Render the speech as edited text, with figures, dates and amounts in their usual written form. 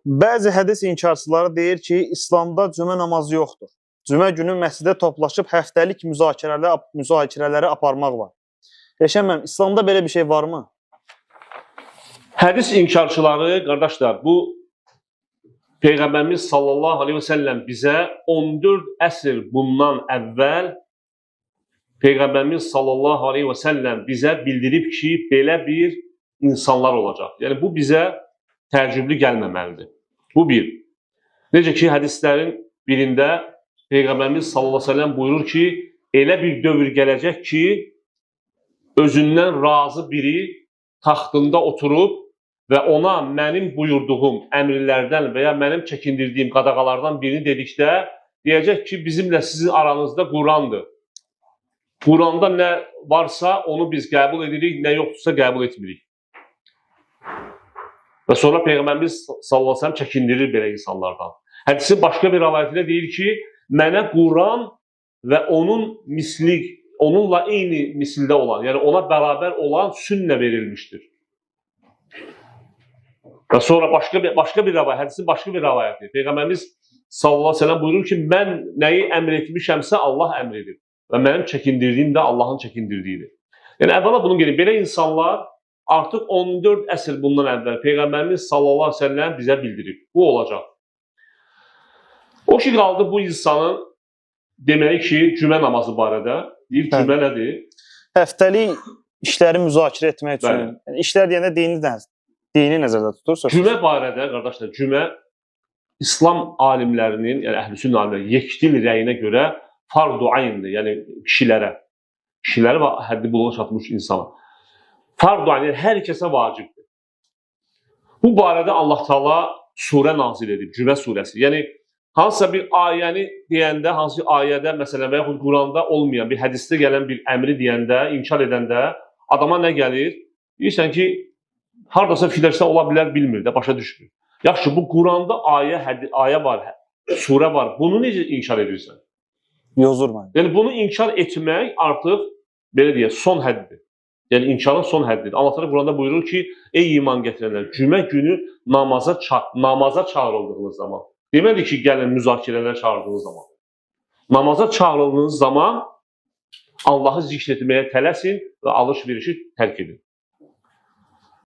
Bəzi hədis inkarçıları deyir ki, İslamda cümə namazı yoxdur. Cümə günü məscidə toplaşıb həftəlik müzakirələri aparmaq var. Eşənməm, İslamda belə bir şey varmı? Hədis inkarçıları, qardaşlar, bu Peyğəmbərimiz sallallahu aleyhi və səlləm bizə 14 əsr bundan əvvəl Peyğəmbərimiz sallallahu aleyhi və səlləm bizə bildirib ki, belə bir insanlar olacaq. Yəni, bu bizə təəccüblü gəlməməlidir. Bu bir. Necə ki, hədislərin birində Peyğəmbərimiz sallallahu aleyhi və səlləm buyurur ki, elə bir dövr gələcək ki, özündən razı biri taxtında oturub və ona mənim buyurduğum əmrlərdən və ya mənim çəkindirdiyim qadağalardan birini dedikdə, deyəcək ki, bizimlə sizin aranızda Qurandır. Quranda nə varsa onu biz qəbul edirik, nə yoxdursa qəbul etmirik. Və sonra Peyğəmbərimiz sallallahu əleyhi və səlləm çəkindirir belə insanlardan. Hədisin başqa bir rivayətində deyir ki, mənə Quran və onunla eyni misildə olan, yəni ona bərabər olan sünnə verilmişdir. Və sonra başqa bir rivayət, hədisin başqa bir rivayəti. Peyğəmbərimiz sallallahu əleyhi və səlləm buyurur ki, mən nəyi əmr etmişəmsə Allah əmr edir və mənim çəkindirdiyim də Allahın çəkindirdiyidir. Yəni əvvəla bunu qeyd, belə insanlar artıq 14 əsr bundan əvvəl Peyğəmbərimiz sallallahu əleyhi və səlləm bizə bildirib. Bu olacaq. O ki qaldı bu insanın deməli ki, cümə namazı barədə. Deyir, cümə nədir? Həftəlik işləri müzakirə etmək üçün. Yəni, işlər deyəndə dini nəzərdə tutursa. Cümə barədə, qardaşlar, cümə İslam alimlərinin, yəni əhl-i-sünnə alimlərinin yekdil rəyinə görə fardu ayndır, yəni kişilərə və həddi buluğa çatmış insana. Fardu ayn, yəni hər kəsə vacibdir. Bu barədə Allah Taala surə nazil edib, Cümə surəsi. Yəni, hansısa bir ayəni deyəndə, hansı ayədə, məsələn, və yaxud Quranda olmayan, bir hədisdə gələn bir əmri deyəndə, inkar edəndə adama nə gəlir? Deyirsən ki, haradasa filəşdən ola bilər, bilmir də, başa düşmür. Yaxşı, bu Quranda ayə var, surə var. Bunu necə inkar edirsən? Yozur mən. Yəni, bunu inkar etmək artıq, belə deyək, son həddir. Yəni, inkarın son həddidir. Allah Teala Quranda buyurur ki, ey iman gətirənlər, cümə günü namaza çağırıldığınız zaman. Deməli ki, gəlin müzakirələrə çağırdığınız zaman. Namaza çağırıldığınız zaman Allahı zikr etməyə tələsin və alış-verişi tərk edin.